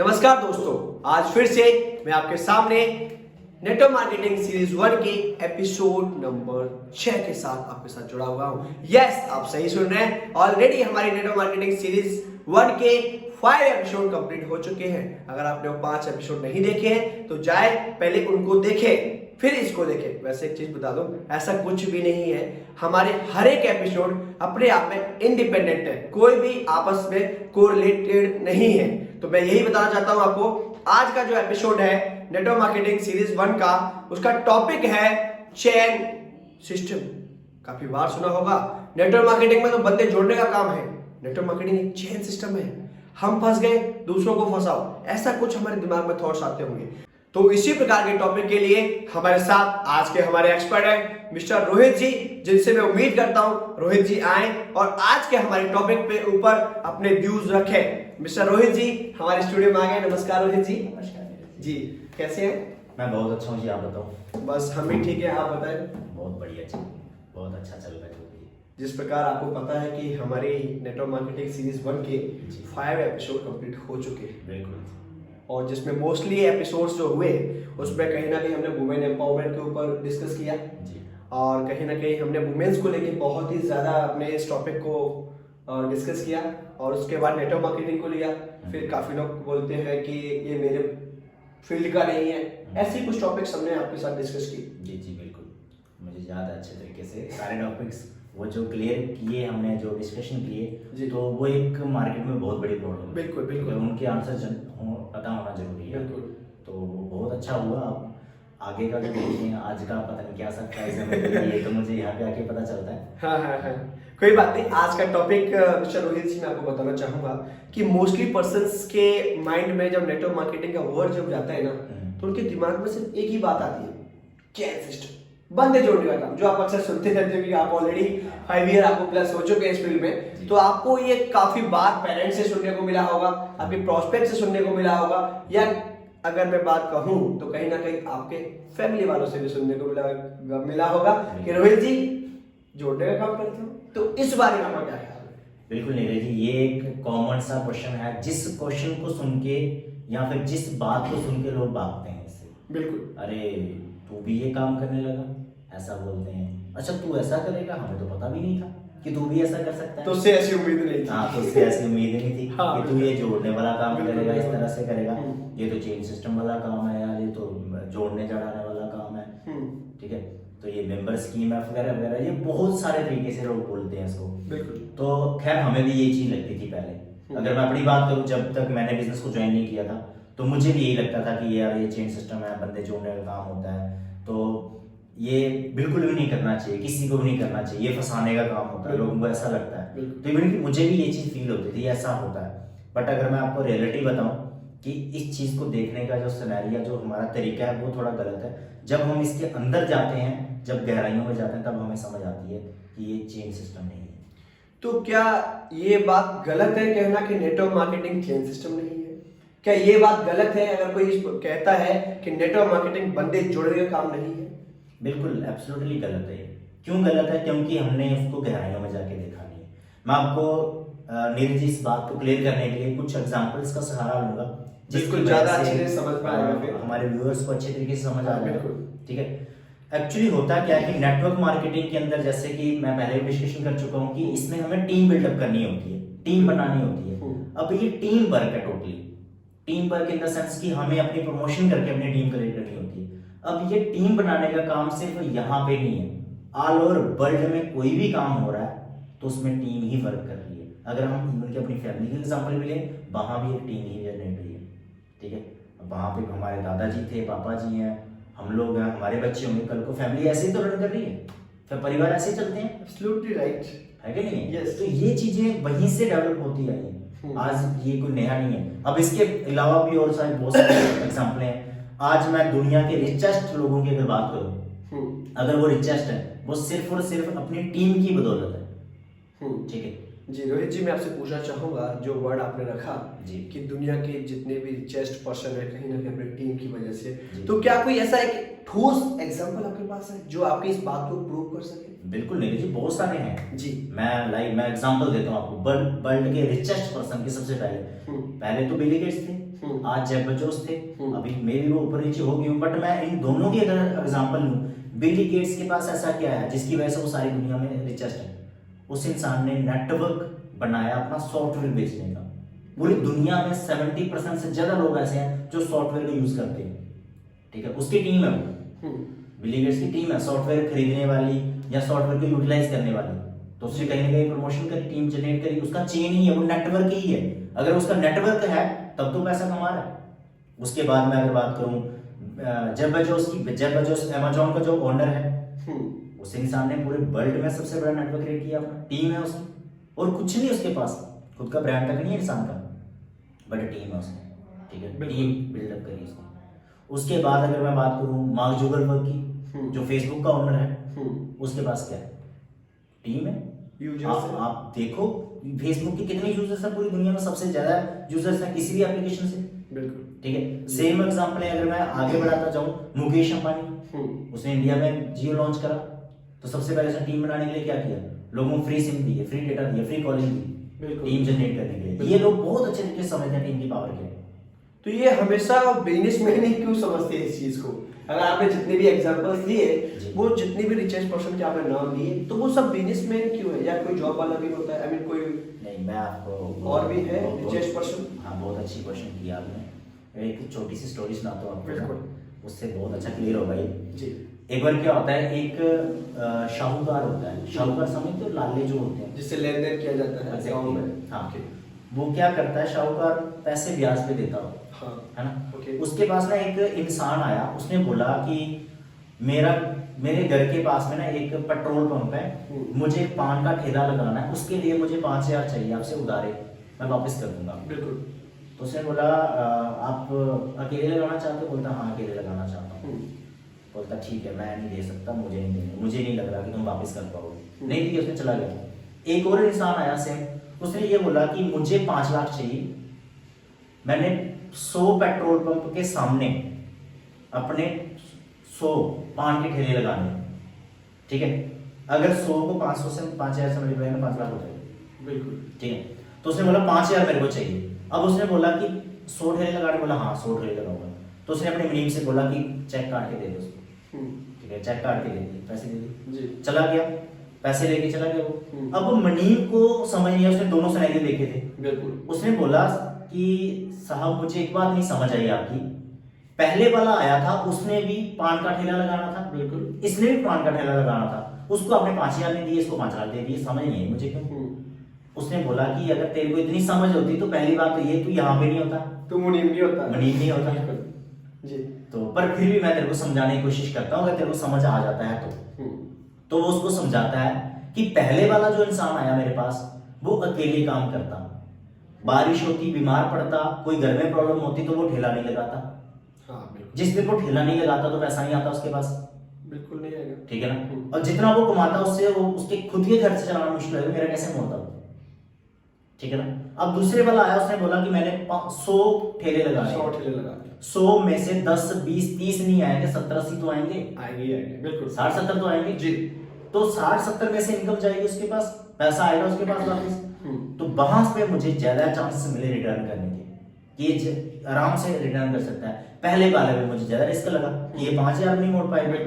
नमस्कार दोस्तों, आज फिर से मैं आपके सामने नेटवर्क मार्केटिंग सीरीज 1 के एपिसोड नंबर 6 के साथ आपके साथ जुड़ा हुआ हूं। यस, आप सही सुन रहे हैं। ऑलरेडी हमारी नेटवर्क मार्केटिंग सीरीज 1 के 5 एपिसोड कंप्लीट हो चुके हैं। अगर आपने वो 5 एपिसोड नहीं देखे हैं तो जाए पहले उनको देखें फिर इसको देखें। वैसे एक चीज बता दूं, ऐसा कुछ भी नहीं है। हमारे हर एक एपिसोड अपने आप में इंडिपेंडेंट है, कोई भी आपस में कोरिलेटेड नहीं है। तो मैं यही बताना चाहता हूं आपको। आज का जो एपिसोड है नेटवर्क मार्केटिंग सीरीज 1 का, उसका टॉपिक है चेन सिस्टम। काफी बार सुना होगा, नेटवर्क मार्केटिंग में तो बंदे जोड़ने का काम है। नेटवर्क मार्केटिंग एक चेन सिस्टम है। हम फंस गए, दूसरों को फंसाओ, ऐसा कुछ हमारे दिमाग में थॉट्स आते होंगे। तो इसी प्रकार के टॉपिक के लिए हमारे साथ आज के हमारे एक्सपर्ट हैं मिस्टर रोहित जी, जिनसे मैं उम्मीद करता हूं रोहित जी आए और आज के हमारे टॉपिक पे ऊपर अपने व्यूज रखें। मिस्टर रोहित जी हमारे स्टूडियो में आ गए। नमस्कार रोहित जी। नमस्कार जी, कैसे हैं? मैं बहुत अच्छा हूँ जी, आप बताओ। बस हम भी ठीक है, आप बताएं। बहुत बढ़िया जी, बहुत अच्छा चल रहा है जो भी। जिस प्रकार आपको पता है कि हमारी नेटवर्क मार्केटिंग सीरीज 1 के 5 एपिसोड कंप्लीट हो चुके हैं, बिल्कुल। और जिसमें मोस्टली एपिसोड्स जो हुए उसमें कहीं ना कहीं हमने वुमेन एम्पावरमेंट के ऊपर डिस्कस किया जी, और कहीं ना कहीं हमने वुमेन्स को लेके बहुत ही ज़्यादा अपने इस टॉपिक को डिस्कस किया। और उसके बाद नेटवर्क मार्केटिंग को लिया। फिर काफ़ी लोग बोलते हैं कि ये मेरे फील्ड का नहीं है। ऐसे ही कुछ टॉपिक्स हमने आपके साथ डिस्कस की। जी जी बिल्कुल, मुझे याद है अच्छे तरीके से सारे टॉपिक्स वो जो क्लियर किए हमने, जो डिस्कशन किए, तो वो एक मार्केट में बहुत बड़ी प्रॉब्लम है। बिल्कुल बिल्कुल, उनके आंसर पता होना जरूरी है। बिल्कुल। तो वो बहुत अच्छा हुआ। अब आगे का जो देखें, आज का पता नहीं क्या सरप्राइज है, ये तो मुझे यहाँ पे आके पता चलता है। हाँ, कोई बात नहीं। आज का टॉपिक मिस्टर रोहित जी मैं आपको बताना चाहूंगा कि मोस्टली पर्सन्स के माइंड में जब नेटवर्क मार्केटिंग का वर्ड जब जाता है ना, तो उनके दिमाग में सिर्फ एक ही बात आती है, चेन सिस्टम, बंदे जोड़ने का काम, जो आप अक्सर सुनते रहते हो कि आप ऑलरेडी 5 ईयर आपको प्लस हो चुके हैं इस फील्ड में। तो आपको ये काफी बार पेरेंट्स से सुनने को मिला होगा, आपके प्रोस्पेक्ट से सुनने को मिला होगा, या अगर मैं बात कहूं तो कहीं ना कहीं आपके फैमिली वालों से भी सुनने को मिला होगा कि रोहित जी जोड़ने का काम करते हो। तो इस बारे में आपका क्या ख्याल है? बिल्कुल नीरज जी, ये एक कॉमन सा क्वेश्चन है। जिस क्वेश्चन को सुन के या फिर जिस बात को सुन के लोग भागते हैं इससे। बिल्कुल। अरे तू भी ये काम करने लगा, ऐसा बोलते हैं। अच्छा तू ऐसा करेगा, हमें तो पता भी नहीं था कि तू भी ऐसा कर सकता है। तो उससे ऐसी उम्मीद नहीं थी। हाँ, तो उससे ऐसी उम्मीद नहीं थी हाँ, कि तू ये जोड़ने वाला काम करेगा, इस तरह से करेगा। हम्म। ये तो चेन सिस्टम वाला काम है यार, ये तो जोड़ने चढ़ाने वाला काम है। ठीक है, तो ये मेंबर स्कीम है वगैरह वगैरह, ये बहुत सारे तरीके से लोग बोलते हैं इसको। बिल्कुल। तो खैर हमें भी ये चीज लगती थी पहले। अगर मैं अपनी बात करूं, जब तक मैंने बिजनेस को ज्वाइन नहीं किया था तो मुझे भी यही लगता था कि यार ये चेन सिस्टम है, बंदे जोड़ने का काम होता है, तो ये बिल्कुल भी नहीं करना चाहिए, किसी को भी नहीं करना चाहिए, ये फंसाने का काम होता है, लोगों को ऐसा लगता है। तो इवन कि मुझे भी ये चीज फील होती थी, ऐसा होता है। बट अगर मैं आपको रियलिटी बताऊं कि इस चीज को देखने का जो सिनेरियो, जो हमारा तरीका है, वो थोड़ा गलत है। जब हम इसके अंदर जाते हैं, जब गहराइयों में जाते हैं, तब हमें समझ आती है कि ये चेन सिस्टम नहीं है। तो क्या ये बात गलत है कहना कि नेटवर्क मार्केटिंग चेन सिस्टम नहीं है? क्या ये बात गलत है अगर कोई कहता है कि नेटवर्क मार्केटिंग बंदे जोड़ने का काम नहीं है? बिल्कुल एब्सोल्युटली गलत है। क्यों गलत है? क्योंकि हमने उसको गहराइयों में जाके देखा नहीं है। मैं आपको नीरज जी इस बात को क्लियर करने के लिए कुछ एग्जांपल्स का सहारा लूंगा, बिल्कुल, ज्यादा अच्छे से समझ पाएंगे, हमारे व्यूअर्स को अच्छे तरीके से समझ आ जाए। बिल्कुल। ठीक है, एक्चुअली होता क्या है कि नेटवर्क मार्केटिंग के अंदर, जैसे कि मैं पहले डिस्कशन कर चुका हूँ, कि इसमें हमें टीम बिल्डअप करनी होती है, टीम बनानी होती है। अब ये टीम वर्क है, totally team work in the sense कि हमें अपनी प्रमोशन करके अपनी टीम क्रिएट करनी होती है। अब ये टीम बनाने का काम सिर्फ यहाँ पे नहीं है, ऑल ओवर वर्ल्ड में कोई भी काम हो रहा है तो उसमें टीम ही वर्क कर रही है। अगर हम इवन की अपनी फैमिली के एग्जांपल भी लें, वहां भी एक टीम ही जनरेट हुई है। ठीक है, वहां पे हमारे दादाजी थे, पापा जी हैं, हम लोग हैं, हमारे बच्चे होंगे, कल को फैमिली ऐसे ही तो रन कर रही है, फिर परिवार ऐसे ही चलते हैं। एब्सोल्युटली राइट है कि नहीं? Yes. तो ये चीजें वहीं से डेवलप होती आई है। आज ये कोई नया नहीं है। अब इसके अलावा भी और सारे बहुत सारे एग्जाम्पल हैं। आज मैं दुनिया के रिचेस्ट लोगों की अगर बात करूं, अगर वो रिचेस्ट है, वो सिर्फ और सिर्फ अपनी टीम की बदौलत है। ठीक है जी। रोहित जी मैं आपसे पूछना चाहूंगा, जो वर्ड आपने रखा जी कि दुनिया के जितने भी रिचेस्ट पर्सन है कहीं ना कहीं अपनी टीम की वजह से, जी। तो क्या कोई ऐसा एक ठोस एग्जांपल आपके पास है जो आपकी इस बात को प्रूव कर सके? बिल्कुल नहीं जी, बहुत सारे हैं जी। मैं एग्जांपल देता हूँ आपको। वर्ल्ड के रिचेस्ट पर्सन के सबसे पहले तो बिल गेट्स थे। आज जेफ बेजोस थे, अभी मे भी वो ऊपर नीचे हो गई हूँ, बट मैं इन दोनों की अगर एग्जांपल लूँ, बिल गेट्स के पास ऐसा क्या है जिसकी वजह से वो सारी दुनिया में रिचेस्ट है? उस इंसान ने नेटवर्क बनाया अपना सॉफ्टवेयर बेचने का। पूरी दुनिया में 70% से ज्यादा लोग ऐसे हैं जो सॉफ्टवेयर को यूज करते हैं, ठीक है, उसकी टीम है वो, बिल गेट्स की टीम है सॉफ्टवेयर खरीदने वाली या सॉफ्टवेयर को यूटिलाइज करने वाली, तो उससे कहीं ना कहीं प्रमोशन करी, टीम जनरेट करी, उसका चेन ही है, वो नेटवर्क ही है। अगर उसका नेटवर्क है तब तो पैसा कमा रहा है। उसके बाद मैं अगर बात करूं जेफ बेजोस की, जेफ बेजोस अमेज़न का जो ओनर है, उस इंसान ने पूरे वर्ल्ड में सबसे बड़ा नेटवर्क क्रिएट किया, अपना टीम है उसकी, और कुछ नहीं उसके पास, खुद का ब्रांड तक नहीं है इंसान का, बट टीम है उसकी, ठीक है, टीम बिल्डअप करी उसने। उसके बाद अगर मैं बात करूं मार्क जुकरबर्ग की, जो फेसबुक का ओनर है, उसके पास क्या है? टीम है। आप देखो फेसबुक के कितने यूजर्स हैं पूरी दुनिया में, सबसे ज्यादा यूजर्स हैं किसी भी एप्लीकेशन से, बिल्कुल, ठीक है। सेम एग्जांपल है, अगर मैं आगे बढ़ाता जाऊं, मुकेश अंबानी, उसने इंडिया में जियो लॉन्च करा, तो सबसे पहले उसने टीम बनाने के लिए क्या किया? लोगों को फ्री सिम दी, फ्री डेटा दिया, फ्री कॉलिंग दी, टीम जनरेट करने के लिए। ये लोग बहुत अच्छे तरीके से समझते हैं टीम की पावर के। तो ये हमेशा बिजनेसमैन ही क्यों समझते हैं इस चीज को? अगर आपने जितने भी एग्जांपल्स दिए, वो जितने भी रिचेस्ट पर्सन के आपने नाम दिए, तो वो सब बिजनेसमैन क्यों है? या कोई जॉब वाला भी होता है? आई मीन कोई नहीं, मैं आपको और भी है रिचेस्ट पर्सन? हाँ, बहुत अच्छी क्वेश्चन किया आपने। एक छोटी सी स्टोरी सुनाता हूँ आपको, उससे बहुत अच्छा क्लियर होगा ये जी। एक बार क्या होता है, एक शाहूकार होता है, शाहूकार समझते हो, लाले जो होते हैं जिससे लेन देन किया जाता है गांव में। हाँ, वो क्या करता है, शाहूकार पैसे ब्याज पे देता हो, हाँ, है ना। उसके पास ना एक इंसान आया, उसने बोला कि मेरे घर के पास में ना एक पेट्रोल पंप है, मुझे पान का ठेला लगाना है, उसके लिए मुझे 5,000 चाहिए आपसे उधारे, मैं वापस कर दूंगा। बिल्कुल। तो उसने बोला आप अकेले लगाना चाहते हो? बोलता हाँ, अकेले लगाना चाहता हूँ। बोलता ठीक है, मैं नहीं दे सकता, मुझे नहीं देंगे, मुझे नहीं लग रहा कि तुम वापस कर पाओगे। नहीं दिया, उसने चला गया। एक और इंसान आया सेम, उसने ये बोला कि मुझे 5 लाख चाहिए, मैंने 100 पेट्रोल पंप के सामने अपने 100 पान के ठेले लगाने, ठीक है, अगर 100 को 500 से 5,000 से मल्टीप्लाई करें 5 लाख हो जाएगा। बिल्कुल, ठीक है। तो उसने बोला 5,000 मेरे को चाहिए। अब उसने बोला कि 100 ठेले लगाने, बोला हाँ 100 ठेले लगाऊंगा। तो उसने अपने मुनीम से बोला कि चेक काट के दे दो उसको, ठीक है, चेक काट के दे दिए, पैसे दे दिए, चला गया, पैसे लेके चला गया वो। अब मुनीम को समझ नहीं आया, उसने दोनों सिनेरियो देखे थे। बिल्कुल। उसने बोला कि साहब मुझे एक बात नहीं समझ आई आपकी, पहले वाला आया था उसने भी पान का ठेला लगाना था, बिल्कुल, इसने भी पान का ठेला लगाना था, उसको आपने 5,000 नहीं दिए, इसको 5 लाख दे दिए, समझ नहीं आई मुझे क्यों। उसने बोला कि अगर तेरे को इतनी समझ होती तो पहली बात तो ये तू यहाँ पे नहीं होता, तू मुनीम नहीं होता, मुनीम नहीं होता जी। तो पर फिर भी मैं तेरे को समझाने की कोशिश करता हूँ, अगर तेरे को समझ आ जाता है तो वो उसको समझाता है कि पहले वाला जो इंसान आया मेरे पास, वो अकेले काम करता, बारिश होती, बीमार पड़ता, कोई घर में प्रॉब्लम होती तो वो ठेला नहीं लगाता। हाँ, जिस दिन वो ठेला नहीं लगाता तो पैसा नहीं आता उसके पास, बिल्कुल नहीं आएगा, ठीक है ना। और जितना वो कमाता उससे वो उसके खुद के घर से चलाना मुश्किल है, मेरा कैसे मोड़ता, ठीक है ना। अब दूसरे वाला आया, उसने बोला कि मैंने 100 ठेले लगाने, 100 ठेले लगाने, 100 में से 10, 20, 30 नहीं आएंगे, 70, 80 तो आएंगे, बिल्कुल, 60, 70 तो आएंगे जी। तो 60, 70 में से इनकम जाएगी उसके पास, पैसा आएगा उसके पास वापस। तो वहां पे मुझे ज्यादा चांसेस मिले रिटर्न करने के, कि ये आराम से रिटर्न कर सकता है। पहले वाले में मुझे ज्यादा रिस्क लगा कि ये 5,000 नहीं मोड़ पाएगा,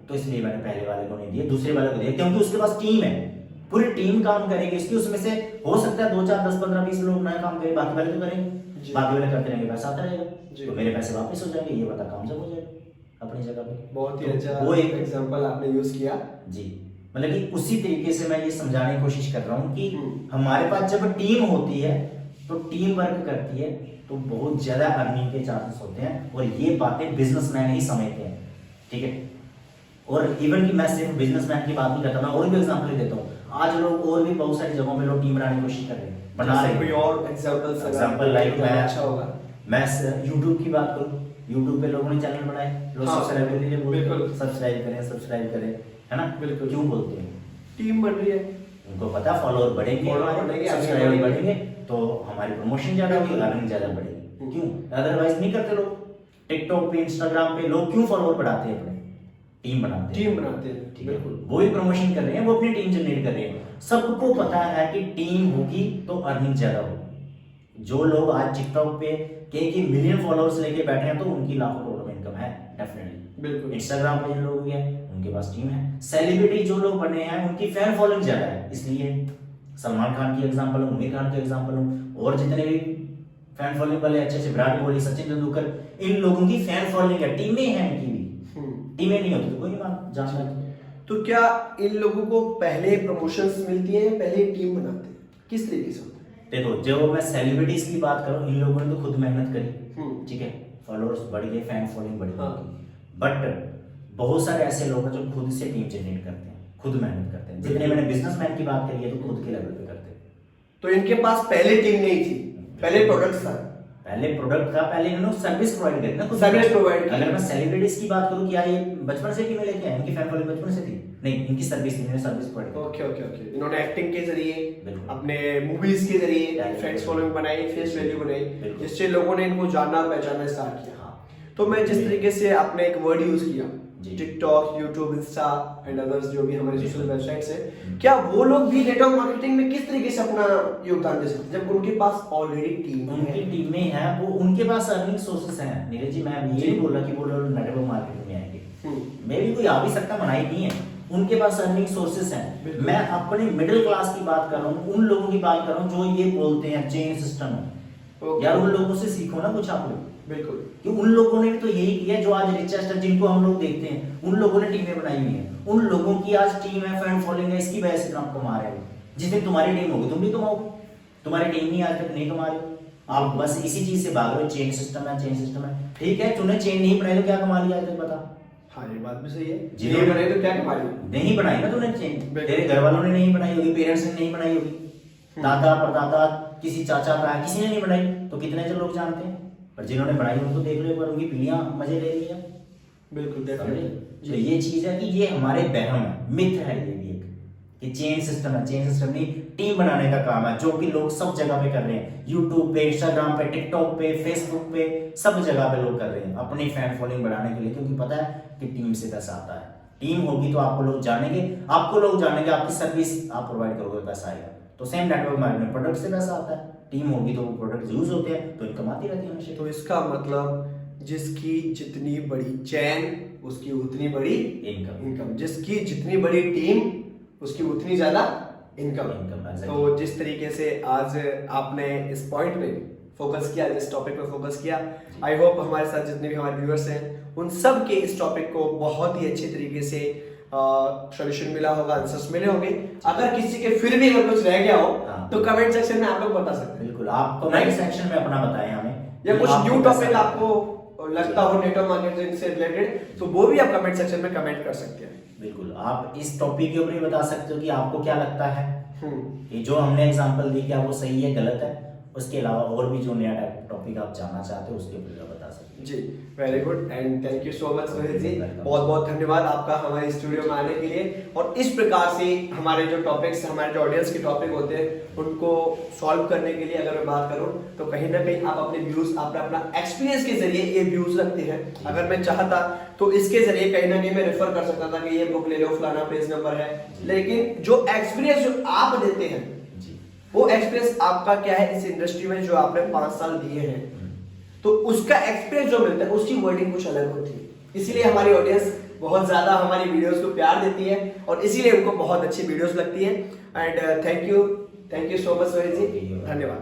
तो इसलिए मैंने पहले वाले को नहीं दिया, दूसरे वाले को दिया, क्योंकि उसके पास टीम है, पूरी टीम काम करेगी इसकी, उसमें से हो सकता है 2, 4, 10, 15, 20 लोग नया काम करें, बाकी वाले तो करेंगे, बाकी वाले करते रहेंगे, पैसा आता रहेगा, तो मेरे पैसे वापस हो जाएंगे, ये बता काम जब हो जाएगा अपनी जगह पे। बहुत ही अच्छा वो एक एग्जांपल आपने यूज किया जी। मतलब कि उसी तरीके से मैं ये समझाने की कोशिश कर रहा हूँ कि हमारे पास जब टीम होती है तो टीम वर्क करती है तो बहुत ज्यादा अर्निंग के चांसेस होते हैं, और ये बातें बिजनेसमैन ही समझते हैं, ठीक है। और इवन कि मैं सिर्फ बिजनेसमैन की बात नहीं करता, मैं और भी एग्जांपल देता हूँ। आज लोग और भी बहुत सारी जगहों पे लोग टीम बनाने की कोशिश कर रहे हैं, बना रहे हैं। कोई और एग्जांपल लाइक मैं अच्छा होगा, मैं YouTube की बात करूँ, YouTube पे लोगों ने चैनल बनाए, लोग सब्सक्राइब करने के लिए बोलते हैं, सब्सक्राइब करें, है ना, बिल्कुल। क्यों बोलते हैं? टीम बढ़ रही है, उनको पता फॉलोअर बढ़ेंगे, सब्सक्राइबर बढ़ेंगे तो हमारी प्रमोशन ज्यादा होगी, अर्निंग ज्यादा बढ़ेगी। क्यों? अदरवाइज नहीं करते लोग। टिकटॉक पे, इंस्टाग्राम पे लोग क्यों फॉलोअर बढ़ाते हैं? अपने टीम बनाते हैं, ठीक है, वो ही प्रमोशन कर रहे हैं, वो अपनी टीम जनरेट कर रहे हैं। सबको पता है कि टीम होगी तो अर्निंग ज्यादा होगी। जो लोग आज टिकटॉक पे कि मिलियन फॉलोअर्स लेके बैठे हैं तो उनकी लाखों करोड़ों में इनकम है डेफिनेटली। बिल्कुल। इंस्टाग्राम पे जिन लोग हैं उनके पास टीम है। सेलिब्रिटी जो लोग बने हैं उनकी फैन फॉलोइंग ज्यादा है, इसलिए सलमान खान की एग्जांपल हूँ, आमिर खान की एग्जांपल हूँ, और जितने भी फैन फॉलोइंग वाले अच्छे अच्छे विराट कोहली, सचिन तेंदुलकर, इन लोगों की फैन फॉलोइंग है, टीमें हैं इनकी भी। टीमें नहीं होती तो कोई नहीं जानता। तो क्या इन लोगों को पहले प्रमोशंस मिलती है, पहले टीम बनाते हैं, किस तरीके से होता है? देखो, जो मैं सेलिब्रिटीज की बात करूं, इन लोगों ने तो खुद मेहनत करी, ठीक है, फॉलोअर्स बढ़ गए, फैन फॉलोइंग बढ़ गई, बट बहुत सारे ऐसे लोग हैं जो खुद से टीम जनरेट करते हैं, खुद मेहनत करते हैं। जितने मैंने बिजनेसमैन की बात करी है तो खुद के लेवल पे करते हैं। तो इनके पास पहले टीम नहीं थी, पहले प्रोडक्ट था, पहले प्रोडक्ट था, पहले इन्होंने सर्विस प्रोवाइड करी ना, सर्विस प्रोवाइड। अगर मैं सेलिब्रिटीज की बात करूं, क्या ये बचपन से टीमें लेके आए? इनकी फैन फॉलोइंग बचपन से थी? नहीं, इनकी सर्विस थी, इन्होंने सर्विस प्रोवाइड करी। Okay okay okay. इन्होंने एक्टिंग के जरिए, बिल्कुल। अपने मूवीज के जरिए Talent फैंस फॉलोइंग बनाई, फेस वैल्यू बनाई, बिल्कुल। जिससे लोगों ने इनको जानना पहचानना स्टार्ट किया। हाँ। तो मैं जिस तरीके से आपने एक वर्ड यूज किया, जी। TikTok, YouTube, Insta and others जो भी हमारे सोशल वेबसाइट्स है, हम्म। क्या वो लोग भी नेटवर्क मार्केटिंग में किस तरीके से अपना योगदान दे सकते हैं जब उनके पास ऑलरेडी टीम उनकी है? टीमें हैं, वो उनके पास अर्निंग सोर्सेस हैं। नीरज जी, मैं ये नहीं बोल रहा कि वो लोग नेटवर्क मार्केटिंग में आएंगे, मे भी कोई आ भी सकता, मनाही नहीं है, उनके पास अर्निंग सोर्सेस हैं। बिल्कुल। मैं अपने मिडिल क्लास की बात कर रहा हूँ, उन लोगों की बात कर रहा हूँ जो ये बोलते हैं चेन सिस्टम है। ओके। यार उन लोगों से सीखो ना कुछ आप लोग, बिल्कुल। कि उन लोगों ने भी तो यही किया जो आज रिचेस्ट है, जिनको हम लोग देखते हैं, उन लोगों ने टीमें बनाई हुई हैं, उन लोगों की आज टीम है, फैन फॉलोइंग है, इसकी वजह से तुम कमा रहे हो। जिस दिन तुम्हारी टीम होगी तुम भी कमाओगे, तुम्हारी टीम नहीं आज तक नहीं कमा रही, आप बस इसी चीज से भाग रहे हो, चेन सिस्टम है, चेन सिस्टम है। ठीक है, तूने चेन नहीं बनाई तो क्या कमा लिया आज तक बता? हाँ, ये बात भी सही है। जिन्होंने नहीं बनाई तो क्या कमा लिया? नहीं बनाई ना तूने चेन, बिल्कुल। तेरे घर वालों ने नहीं बनाई होगी, पेरेंट्स ने नहीं बनाई होगी, दादा परदादा, किसी चाचा का किसी ने नहीं बनाई, तो कितने जो लोग जानते हैं। पर जिन्होंने बनाई उनको देख लो, पर उनकी पीढ़ियां मजे ले रही है। बिल्कुल समझे? तो ये चीज है कि ये हमारे वहम है, मिथ है ये भी एक, कि चेन सिस्टम है। चेन सिस्टम नहीं, टीम बनाने का काम है, जो कि लोग सब जगह पे कर रहे हैं, यूट्यूब पे, इंस्टाग्राम पे, टिकटॉक पे, फेसबुक पे, सब जगह पे लोग कर रहे हैं अपनी फैन फॉलोइंग बढ़ाने के लिए, क्योंकि पता है कि टीम से पैसा आता है। टीम होगी तो आपको लोग जानेंगे, आपकी सर्विस आप प्रोवाइड करोगे, पैसा आएगा। तो सेम नेटवर्क मार्केटिंग, प्रोडक्ट से पैसा आता है, टीम होगी तो वो प्रोडक्ट यूज होते हैं, तो इनकम आती रहती है हमेशा। तो इसका मतलब जिसकी जितनी बड़ी चैन उसकी उतनी बड़ी इनकम, जिसकी जितनी बड़ी टीम उसकी उतनी ज्यादा इनकम। तो जिस तरीके से आज आपने इस पॉइंट पे फोकस किया, इस टॉपिक पे फोकस किया, आई होप हमारे साथ जितने भी हमारे व्यूअर्स हैं उन सब के इस टॉपिक को बहुत ही अच्छी तरीके से सॉल्यूशन मिला होगा, आंसर्स मिले होंगे। अगर किसी के फिर भी अगर कुछ रह गया हो तो कमेंट सेक्शन में आप लोग बता सकते हैं। बिल्कुल, आप कमेंट सेक्शन में अपना बताएं हमें, या कुछ न्यू टॉपिक आपको लगता हो नेटवर्क मार्केटिंग से रिलेटेड, तो वो भी आप कमेंट सेक्शन में कमेंट कर सकते हैं। बिल्कुल, आप इस टॉपिक के ऊपर भी बता सकते हो कि आपको क्या लगता है कि जो हमने एग्जांपल दी, क्या वो सही है, गलत है। उसके अलावा और भी जो नया टॉपिक आप जानना चाहते हो उसके ऊपर बता सकते हैं। जी, very good and thank you so much Rohit ji, बहुत बहुत धन्यवाद आपका हमारे स्टूडियो में आने के लिए। और इस प्रकार से हमारे जो टॉपिक्स, हमारे जो ऑडियंस के टॉपिक होते हैं उनको सॉल्व करने के लिए अगर मैं बात करूं तो कहीं ना कहीं आप अपने व्यूज, आप अपना एक्सपीरियंस के जरिए ये व्यूज रखते हैं। अगर मैं चाहता तो इसके जरिए कहीं ना कहीं मैं रेफर कर सकता था कि ये बुक ले लो, फलाना पेज नंबर है, लेकिन जो एक्सपीरियंस जो आप देते हैं वो एक्सपीरियंस आपका क्या है इस इंडस्ट्री में, जो आपने 5 साल दिए हैं, तो उसका एक्सपीरियंस जो मिलता है उसकी वर्डिंग कुछ अलग होती है। इसीलिए हमारी ऑडियंस बहुत ज्यादा हमारी वीडियोस को प्यार देती है और इसीलिए उनको बहुत अच्छी वीडियोस लगती है। And thank you so much Rohit ji, धन्यवाद।